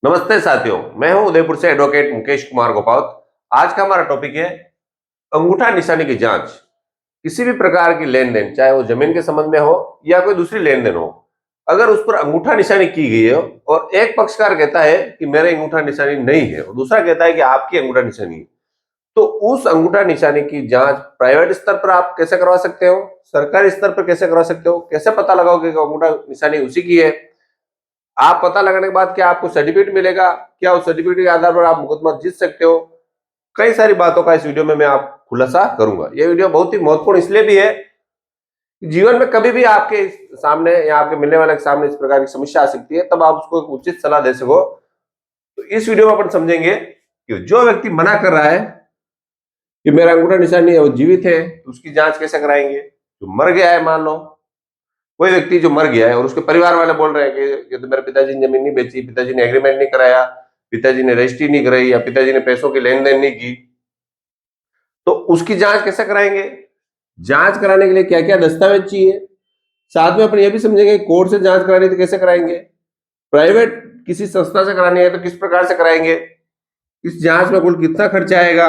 नमस्ते साथियों, मैं हूं उदयपुर से एडवोकेट मुकेश कुमार गोपावत। आज का हमारा टॉपिक है अंगूठा निशानी की जांच। किसी भी प्रकार की लेन देन, चाहे वो जमीन के संबंध में हो या कोई दूसरी लेन देन हो, अगर उस पर अंगूठा निशानी की गई है और एक पक्षकार कहता है कि मेरे अंगूठा निशानी नहीं है और दूसरा कहता है कि आपकी अंगूठा निशानी है, तो उस अंगूठा निशानी की जांच प्राइवेट स्तर पर आप कैसे करवा सकते हो, सरकारी स्तर पर कैसे करवा सकते हो, कैसे पता लगाओगे कि अंगूठा निशानी उसी की है। आप पता लगाने के बाद क्या आपको सर्टिफिकेट मिलेगा, क्या उस सर्टिफिकेट के आधार पर आप मुकदमा जीत सकते हो। कई सारी बातों का इस वीडियो में मैं आप खुलासा करूंगा। ये वीडियो बहुत ही महत्वपूर्ण इसलिए भी है कि जीवन में कभी भी आपके सामने या आपके मिलने वाले के सामने इस प्रकार की समस्या आ सकती है, तब आप उसको एक उचित सलाह दे सको। तो इस वीडियो में अपन समझेंगे कि जो व्यक्ति मना कर रहा है कि मेरा अंगूठा निशानी है, वो जीवित है, तो उसकी जांच कैसे कराएंगे। जो मर गया है, मान लो कोई व्यक्ति जो मर गया है और उसके परिवार वाले बोल रहे हैं कि तो मेरे पिताजी ने जमीन नहीं बेची, पिताजी ने एग्रीमेंट नहीं कराया, पिताजी ने रजिस्ट्री नहीं कराई या पिताजी ने पैसों की लेन देन नहीं की, तो उसकी जांच कैसे कराएंगे। जांच कराने के लिए क्या क्या दस्तावेज चाहिए, साथ में अपन ये भी समझेंगे कोर्ट से जांच करानी तो कैसे कराएंगे, प्राइवेट किसी संस्था से करानी है तो किस प्रकार से कराएंगे, इस जांच में कुल कितना खर्चा आएगा,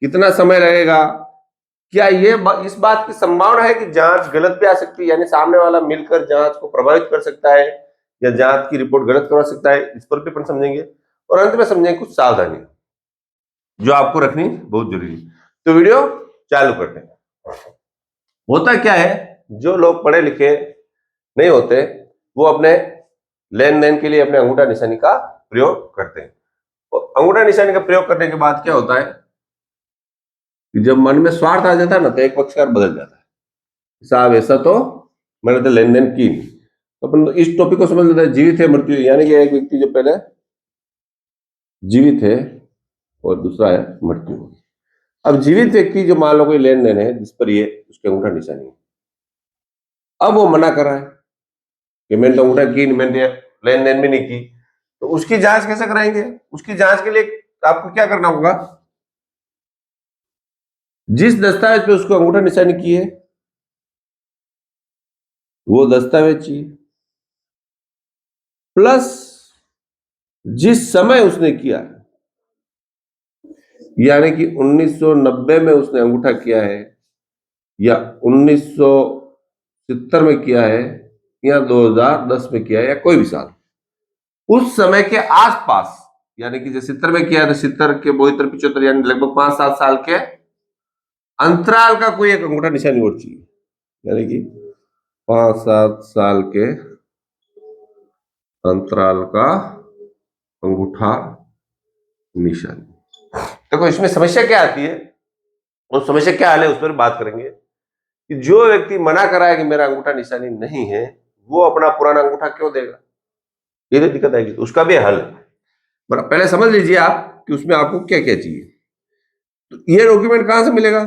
कितना समय लगेगा, क्या ये इस बात की संभावना है कि जांच गलत भी आ सकती है, यानी सामने वाला मिलकर जांच को प्रभावित कर सकता है या जांच की रिपोर्ट गलत करवा सकता है। इस पर भी अपन समझेंगे और अंत में समझेंगे कुछ सावधानी जो आपको रखनी बहुत जरूरी है। तो वीडियो चालू करते हैं। होता क्या है, जो लोग पढ़े लिखे नहीं होते वो अपने लेन देन के लिए अपने अंगूठा निशानी का प्रयोग करते हैं और अंगूठा निशानी का प्रयोग करने के बाद क्या होता है कि जब मन में स्वार्थ आ जाता है ना, तो एक पक्षकार बदल जाता है। साहब ऐसा तो मैंने तो लेन देन की नहीं। तो अपन इस टॉपिक को समझ लेते हैं, जीवित है मृत्यु, यानी कि एक व्यक्ति जो पहले जीवित है और दूसरा है मृत्यु। अब जीवित व्यक्ति जो मान लो कोई लेन देन है जिस पर ये उसके अंगूठा निशानी है, अब वो मना कर रहा है कि मैंने तो अंगूठा की नहीं, मैंने लेन देन भी नहीं की, तो उसकी जांच कैसे कराएंगे। उसकी जांच के लिए आपको क्या करना होगा, जिस दस्तावेज पे उसको अंगूठा निशानी की है वो दस्तावेज चाहिए, प्लस जिस समय उसने किया, यानी कि 1990 में उसने अंगूठा किया है या 1970 में किया है या 2010 में किया है या कोई भी साल, उस समय के आसपास, यानी कि जैसे 70 में किया है तो 70 के 72 75 यानी लगभग 5-7 साल के अंतराल का कोई एक अंगूठा निशानी और चाहिए, यानी कि 5-7 साल के अंतराल का अंगूठा निशानी। देखो इसमें समस्या क्या आती है और समस्या क्या हल है उस पर बात करेंगे कि जो व्यक्ति मना करा है कि मेरा अंगूठा निशानी नहीं है, वो अपना पुराना अंगूठा क्यों देगा, ये तो दिक्कत आएगी। तो उसका भी हल है, पहले समझ लीजिए आप कि उसमें आपको क्या क्या चाहिए। तो ये डॉक्यूमेंट कहां से मिलेगा,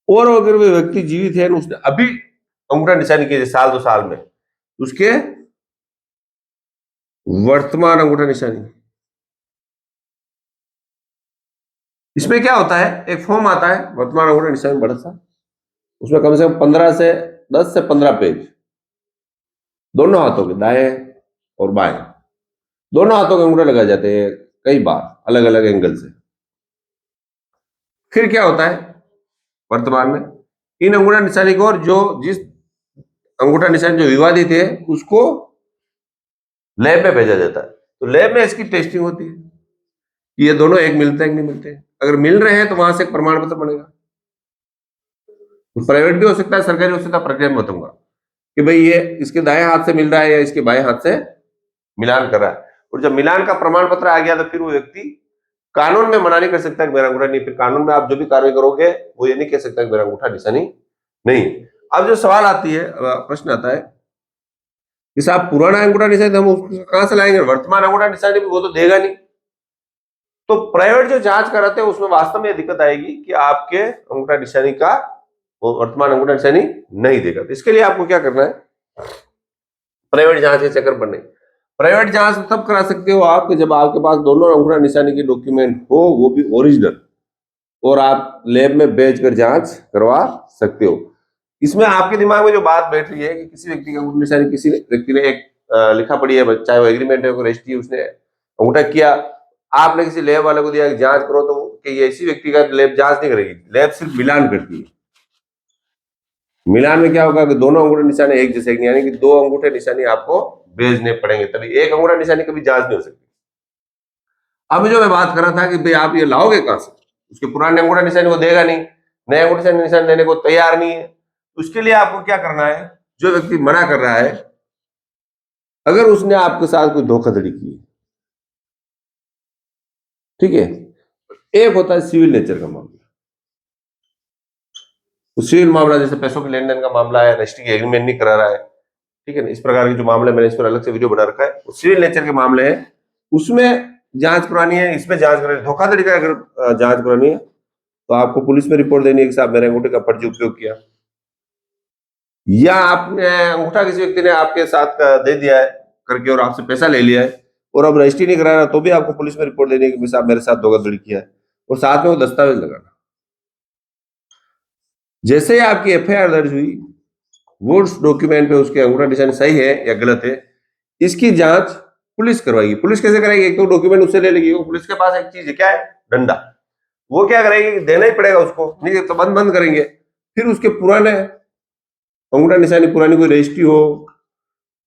और अगर वो व्यक्ति जीवित है उसने अभी अंगूठा निशानी किया साल 2 साल में, उसके वर्तमान अंगूठा निशानी। इसमें क्या होता है, एक फॉर्म आता है वर्तमान अंगूठा निशानी बड़ा सा, उसमें कम से कम 10 से 15 पेज, दोनों हाथों के दाएं और बाएं दोनों हाथों के अंगूठे लगाए जाते हैं कई बार अलग अलग एंगल से। फिर क्या होता है, वर्तमान में इन अंगूठा निशानी को और जो जिस अंगूठा निशानी जो विवादित है उसको लैब में भेजा जाता है। तो लैब में इसकी टेस्टिंग होती है कि ये दोनों एक मिलते हैं कि नहीं मिलते हैं। अगर मिल रहे हैं तो वहां से एक प्रमाण पत्र बनेगा। तो प्राइवेट भी हो सकता है, सरकारी हो सकता है। प्रक्रिया में बताऊंगा कि भाई ये इसके दाएं हाथ से मिल रहा है या इसके बाएं हाथ से मिलान कर रहा है। और जब मिलान का प्रमाण पत्र आ गया तो फिर वो व्यक्ति कानून में मना नहीं कर सकता कि मेरा अंगूठा नहीं। फिर कानून में आप जो भी कार्रवाई करोगे वो ये नहीं कह सकता कि मेरा अंगूठा निशानी नहीं। अब जो सवाल आती है, प्रश्न आता है कि साहब पुराना अंगूठा निशानी हम उसको कहां से लाएंगे, वर्तमान अंगूठा निशानी वो तो देगा नहीं। तो प्राइवेट जो जांच कराते हैं उसमें वास्तव में दिक्कत आएगी कि आपके अंगूठा निशानी का वो वर्तमान अंगूठा निशानी नहीं देगा। तो इसके लिए आपको क्या करना है, प्राइवेट जांच के चक्कर पर नहीं। प्राइवेट जांच तब करा सकते हो आप कि जब आपके पास दोनों अंगूठा निशानी के डॉक्यूमेंट हो, वो भी ओरिजिनल, और आप लैब में भेजकर जांच करवा सकते हो। इसमें आपके दिमाग में जो बात बैठ रही है कि किसी व्यक्ति का अंगूठा निशानी किसी व्यक्ति ने एक लिखा पड़ी है, चाहे वो एग्रीमेंट है, कोई रजिस्ट्री, उसने अंगूठा किया, आपने किसी लैब वाले को दिया कि जांच करो, तो कि ये इसी व्यक्ति का लैब जांच नहीं करेगी, लैब सिर्फ मिलान करती है। मिलान में क्या होगा कि दोनों अंगूठे निशाने एक जैसे, यानी कि दो अंगूठे निशानी आपको भेजने पड़ेंगे, तभी एक अंगूठा निशानी कभी जांच नहीं हो सकती। अब जो मैं बात कर रहा था कि भाई आप ये लाओगे कहां से, उसके पुराने अंगूठा निशानी वो देगा नहीं, नए अंगूठे निशानी देने को तैयार नहीं है। उसके लिए आपको क्या करना है, जो व्यक्ति मना कर रहा है, अगर उसने आपके साथ कोई धोखाधड़ी की, ठीक है, एक होता है सिविल नेचर का मामला, सिविल मामला जैसे पैसों के लेन देन का मामला है, रजिस्ट्री की एग्रीमेंट नहीं करा रहा है, ठीक है ना, इस प्रकार के जो मामले, मैंने इस पर अलग से वीडियो बना रखा है, वो सिविल नेचर के मामले हैं, उसमें जांच करानी है, इसमें जांच करानी, धोखाधड़ी का अगर जांच करानी है तो आपको पुलिस में रिपोर्ट देनी है कि साहब मेरे अंगूठे का फर्जी उपयोग किया, या आपने अंगूठा किसी व्यक्ति ने आपके साथ दे दिया है करके और आपसे पैसा ले लिया है और अब रजिस्ट्री नहीं करा रहा, तो भी आपको पुलिस में रिपोर्ट देनी है कि साहब मेरे साथ धोखाधड़ी किया है, और साथ में वो दस्तावेज लगाना। जैसे ही आपकी एफआईआर दर्ज हुई, वो डॉक्यूमेंट पे उसके अंगूठा निशानी सही है या गलत है, इसकी जांच पुलिस करवाएगी। पुलिस कैसे कराएगी, एक तो डॉक्यूमेंट उससे ले लेगी, वो पुलिस के पास एक चीज है, क्या है, डंडा, वो क्या करेगी, देना ही पड़ेगा उसको, नहीं तो बंद बंद करेंगे। फिर उसके पुराने अंगूठा निशानी, पुरानी कोई रजिस्ट्री हो,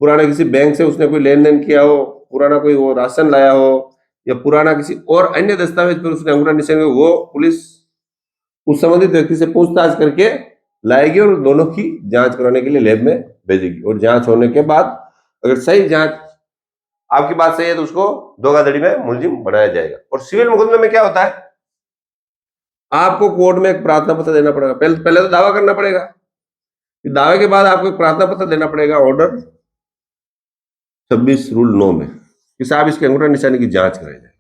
पुराना किसी बैंक से उसने कोई लेन देन किया हो, पुराना कोई वो राशन लाया हो, या पुराना किसी और अन्य दस्तावेज पर उसने अंगूठा निशानी, वो पुलिस उस संबंधित व्यक्ति से पूछताछ करके लाएगी और दोनों की जांच कराने के लिए लैब में भेजेगी, और जांच होने के बाद अगर सही जांच, आपकी बात सही है, तो उसको धोखाधड़ी में मुलजिम बनाया जाएगा। और सिविल मुकदमे में क्या होता है, आपको कोर्ट में एक प्रार्थना पत्र देना पड़ेगा, पहले तो दावा करना पड़ेगा, दावे के बाद आपको एक प्रार्थना पत्र देना पड़ेगा, ऑर्डर 26 रूल 9 में, कि साहब इसके अंगूठा निशानी की जांच कराई जाए।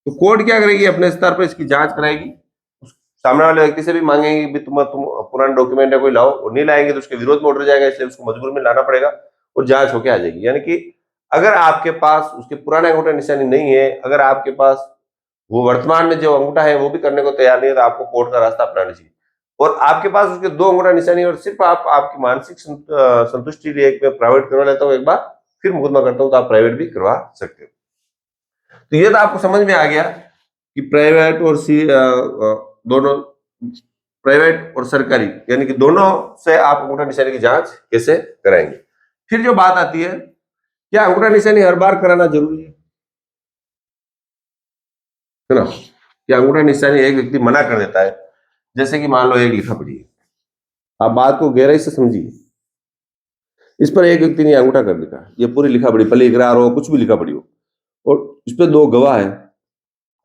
तो कोर्ट क्या करेगी, अपने स्तर पर इसकी जांच कराएगी, सामने वाले व्यक्ति से भी मांगेंगे कि तुम पुराना डॉक्यूमेंट है कोई लाओ, और नहीं लाएंगे तो उसके विरोध में ऑर्डर जाएगा, इसलिए उसको मजबूर में लाना पड़ेगा, और जांच होके आ जाएगी। यानी कि अगर आपके पास उसके पुराने अंगूठा निशानी नहीं है, अगर आपके पास वो वर्तमान में जो अंगूठा है वो भी करने को तैयार नहीं है, तो आपको कोर्ट का रास्ता अपनाना चाहिए। और आपके पास उसके दो अंगूठा निशानी, और सिर्फ आप आपकी मानसिक संतुष्टि लिए एक प्राइवेट करवा लेता हूँ, एक बार फिर मुकदमा करता हूँ, तो आप प्राइवेट भी करवा सकते हो। तो ये तो आपको समझ में आ गया कि प्राइवेट और दोनों, प्राइवेट और सरकारी, यानी कि दोनों से आप अंगूठा निशानी की जांच कैसे कराएंगे। फिर जो बात आती है, क्या अंगूठा निशानी हर बार कराना जरूरी है ना, क्या अंगूठा निशानी एक व्यक्ति मना कर देता है, जैसे कि मान लो एक लिखा पड़ी है, आप बात को गहराई से समझिए, इस पर एक व्यक्ति ने अंगूठा कर लिखा, ये पूरी लिखा पड़ी, भले इकरार हो, कुछ भी लिखा पड़ी हो, और इस पे दो गवाह है,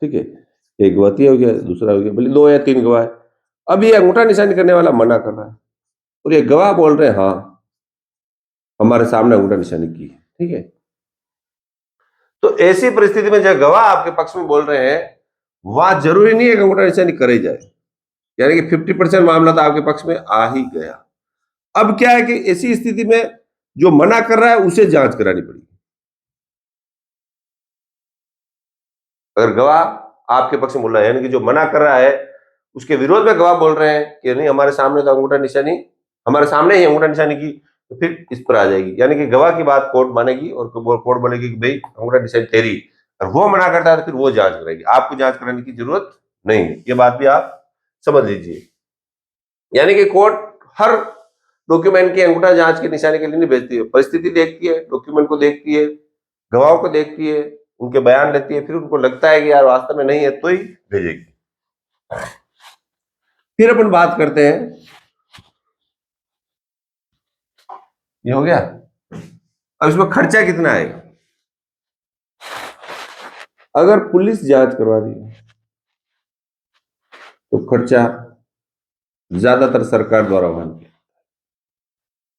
ठीक है, एक गवाही हो गया, दूसरा हो गया, भले दो या तीन गवाह है। अब ये अंगूठा निशानी करने वाला मना कर रहा है, और ये गवाह बोल रहे हैं हाँ हमारे सामने अंगूठा निशानी की, ठीक है। तो ऐसी परिस्थिति में जब गवाह आपके पक्ष में बोल रहे हैं, वहां जरूरी नहीं है कि अंगूठा निशानी करे जाए, यानी कि 50% मामला तो आपके पक्ष में आ ही गया। अब क्या है कि ऐसी स्थिति में जो मना कर रहा है उसे जांच करानी पड़ेगी। अगर गवाह आपके पक्ष में बोल रहा है, यानी कि जो मना कर रहा है उसके विरोध में गवाह बोल रहे हैं कि नहीं हमारे सामने तो अंगूठा निशानी, हमारे सामने ही अंगूठा निशानी की, तो फिर इस पर आ जाएगी, यानी कि गवाह की बात कोर्ट मानेगी, और कोर्ट बोलेगी कि भाई अंगूठा निशानी तेरी, और वो मना करता है तो फिर वो जांच कराएगी, आपको जांच कराने की जरूरत नहीं है। ये बात भी आप समझ लीजिए। यानी कि कोर्ट हर डॉक्यूमेंट की अंगूठा जांच के निशानी के लिए नहीं भेजती है, परिस्थिति देखती है, डॉक्यूमेंट को देखती है, गवाहों को देखती है, उनके बयान लेती है, फिर उनको लगता है कि यार वास्तव में नहीं है तो ही भेजेगी। फिर अपन बात करते हैं, ये हो गया। अब इसमें खर्चा कितना आएगा, अगर पुलिस जांच करवा रही है तो खर्चा ज्यादातर सरकार द्वारा वहन किया,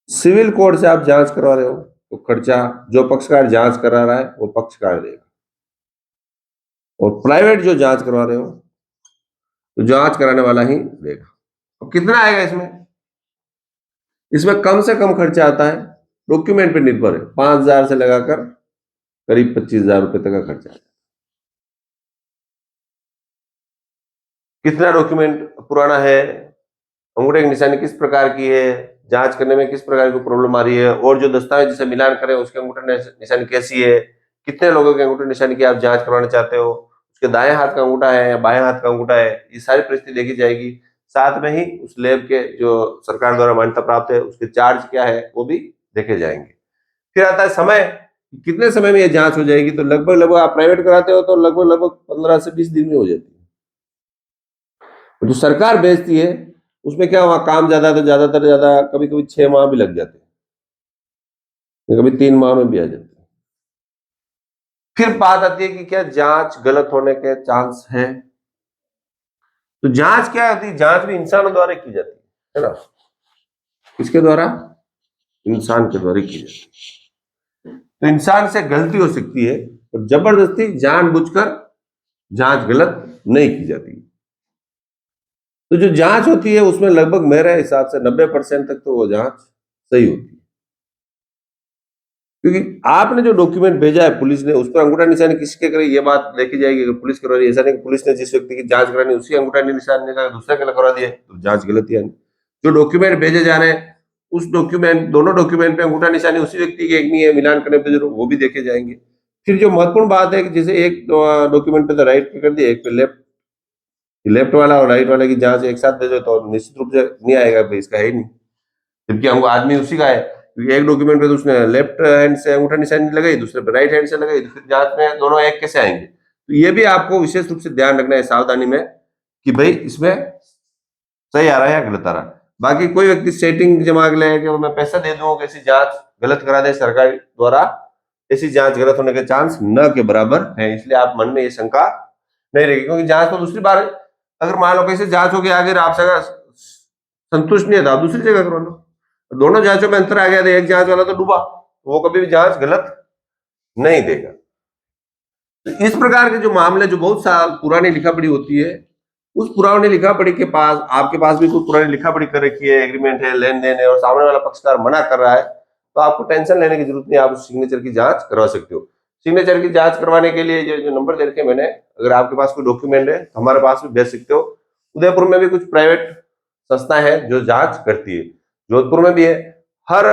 सिविल कोर्ट से आप जांच करवा रहे हो तो खर्चा जो पक्षकार जांच करा रहा है वो पक्षकार देगा, और प्राइवेट जो जांच करवा रहे हो तो जांच कराने वाला ही देगा। अब कितना आएगा इसमें, इसमें कम से कम खर्चा आता है, डॉक्यूमेंट पे निर्भर है, 5,000 से लगाकर करीब 25,000 रुपए तक का खर्चा है। कितना डॉक्यूमेंट पुराना है, अंगूठे की निशानी किस प्रकार की है, जांच करने में किस प्रकार की प्रॉब्लम आ रही है, और जो दस्तावेज जिसे मिलान करें उसके अंगूठा निशानी कैसी है, कितने लोगों के अंगूठा निशानी की आप जांच करवाना चाहते हो, उसके दाएं हाथ का अंगूठा है या बाएं हाथ का अंगूठा है, ये सारी परिस्थिति देखी जाएगी। साथ में ही उस लैब के जो सरकार द्वारा मान्यता प्राप्त है उसके चार्ज क्या है वो भी देखे जाएंगे। फिर आता है समय, कितने समय में ये जांच हो जाएगी, तो लगभग आप प्राइवेट कराते हो तो लगभग 15 से 20 दिन में हो जाती है। जो सरकार बेचती है उसमें क्या हुआ, काम ज्यादा तो ज्यादा कभी कभी 6 माह भी लग जाते हैं, कभी 3 माह में भी आ जाते हैं। फिर बात आती है कि क्या जांच गलत होने के चांस है। तो जांच क्या होती है, जांच भी इंसानों द्वारा की जाती है ना, किसके द्वारा, इंसान के द्वारा की जाती है। तो इंसान से गलती हो सकती है और जबरदस्ती जानबूझकर जांच गलत नहीं की जाती। तो जो जांच होती है उसमें लगभग मेरे हिसाब से 90% तक तो वो जांच सही होती है, क्योंकि आपने जो डॉक्यूमेंट भेजा है पुलिस ने, उस पर अंगूठा निशानी किसके करे ये बात देखी जाएगी। अगर पुलिस करवा रही है, ऐसा नहीं कि पुलिस ने जिस व्यक्ति की जांच करानी उसी अंगूठा निशानी का दूसरे के करवा दिया तो जांच गलत है। जो डॉक्यूमेंट भेजे जा रहे हैं उस डॉक्यूमेंट, दोनों डॉक्यूमेंट पे अंगूठा निशानी उसी व्यक्ति की एक नहीं है, मिलान करने पे जरूर वो भी देखे जाएंगे। फिर जो महत्वपूर्ण बात है कि जैसे एक डॉक्यूमेंट पे तो राइट पे कर दिया, एक पे लेफ्ट, लेफ्ट वाला और राइट वाले की जांच एक साथ भेजो तो निश्चित रूप से नहीं आएगा, भाई इसका है ही नहीं, जबकि हमको आदमी उसी का है। क्योंकि एक डॉक्यूमेंट पे तो उसने लेफ्ट हैंड से अंगूठा निशानी लगाई, दूसरे पे राइट हैंड से लगाई, तो फिर जांच में दोनों एक कैसे आएंगे। तो ये भी आपको विशेष रूप से ध्यान रखना है सावधानी में कि भाई इसमें सही आ रहा है या गलत आ रहा है। बाकी कोई व्यक्ति सेटिंग जमा ले कि मैं पैसा दे दूंगा ऐसी जांच गलत करा दे सरकार द्वारा, ऐसी जांच गलत होने के चांस न के बराबर है, इसलिए आप मन में ये शंका नहीं रहेगी। क्योंकि जांच तो दूसरी बार, अगर मान लो कैसे जांच हो गया आगे आपसे संतुष्ट नहीं है तो आप दूसरी जगह करवा लो, दोनों जांचों में अंतर आ गया, एक जांच वाला तो डूबा, वो कभी भी जांच गलत नहीं देगा। तो इस प्रकार के जो मामले जो बहुत साल पुरानी लिखा पड़ी होती है, उस पुरानी लिखा पड़ी के पास, आपके पास भी कोई पुरानी लिखा पड़ी कर रखी है, एग्रीमेंट है, लेन देन है, और सामने वाला पक्षकार मना कर रहा है, तो आपको टेंशन लेने की जरूरत नहीं, आप उस सिग्नेचर की जांच करवा सकते हो। सिग्नेचर की जांच करवाने के लिए जो नंबर दे रखे मैंने, अगर आपके पास कोई डॉक्यूमेंट है तो हमारे पास भी भेज सकते हो। उदयपुर में भी कुछ प्राइवेट संस्था है जो जांच करती है, जोधपुर में भी है। हर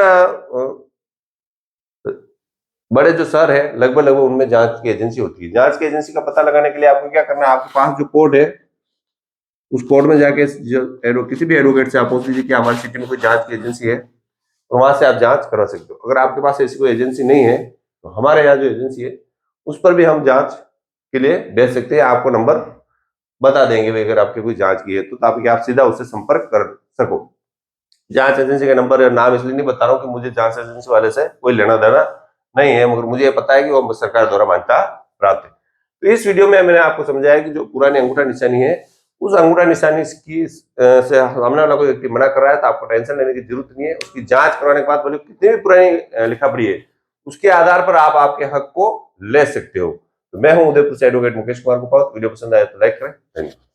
बड़े जो शहर है लगभग उनमें जांच की एजेंसी होती है। जांच की एजेंसी का पता लगाने के लिए आपको क्या करना है, आपके पास जो कोड है उस कोर्ट में जाके जो किसी भी एडवोकेट से आप पूछ लीजिए कि हमारी सिटी में कोई जांच की एजेंसी है, तो वहां से आप जांच करवा सकते हो। अगर आपके पास ऐसी कोई एजेंसी नहीं है तो हमारे यहाँ जो एजेंसी है उस पर भी हम जांच के लिए भेज सकते हैं, आपको नंबर बता देंगे अगर आपकी कोई जांच की है तो, ताकि आप सीधा उससे संपर्क कर सको। जांच एजेंसी का नंबर या नाम इसलिए नहीं बता रहा हूँ कि मुझे जांच एजेंसी वाले से कोई लेना देना नहीं है, मगर मुझे पता है कि वो सरकार द्वारा मान्यता प्राप्त है। तो इस वीडियो में मैंने आपको समझाया कि जो पुरानी अंगूठा निशानी है, उस अंगूठा निशानी की से सामने वाला कोई व्यक्ति मना कर रहा है तो आपको टेंशन लेने की जरूरत नहीं है। उसकी जांच करवाने के बाद बोले कितनी भी पुरानी लिखा पड़ी है उसके आधार पर आप आपके हक को ले सकते हो। तो मैं हूं उदयपुर से एडवोकेट मुकेश कुमार गोपाल। वीडियो पसंद आया तो लाइक करें। धन्यवाद।